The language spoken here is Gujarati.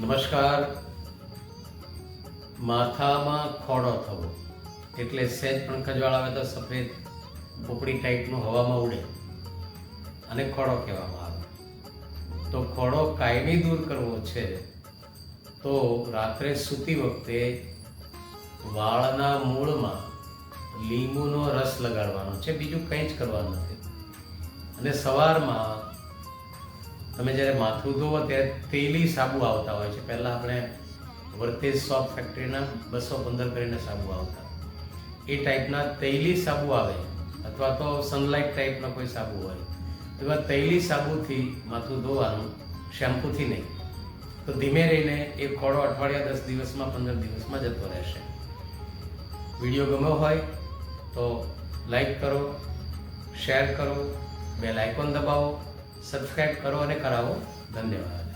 નમસ્કાર. માથામાં ખોડો થવો એટલે સહેજ પણ ખજવાળ આવે તો સફેદ પોપડી ટાઈપનું હવામાં ઉડે અને ખોડો કહેવામાં આવે. તો ખોડો કાયમી દૂર કરવો છે તો રાત્રે સૂતી વખતે વાળના મૂળમાં લીંબુનો રસ લગાડવાનો છે, બીજું કંઈ જ કરવાનું નથી. અને સવારમાં તમે જ્યારે માથું ધોવો ત્યારે તેલી સાબુ આવતા હોય છે. પહેલાં આપણે વર્તેજ સોપ ફેક્ટરીના 215 કરીને સાબુ આવતા, એ ટાઈપના તૈલી સાબુ આવે અથવા તો સનલાઇટ ટાઈપનો કોઈ સાબુ હોય, એવા તૈલી સાબુથી માથું ધોવાનું, શેમ્પૂથી નહીં. તો ધીમે રહીને એ ખોડો અઠવાડિયા 10 દિવસમાં 15 દિવસમાં જતો રહેશે. વિડીયો ગમ્યો હોય તો લાઈક કરો, શેર કરો, બેલ આઇકોન દબાવો, સબસ્ક્રાઈબ કરો અને કરાવો. ધન્યવાદ.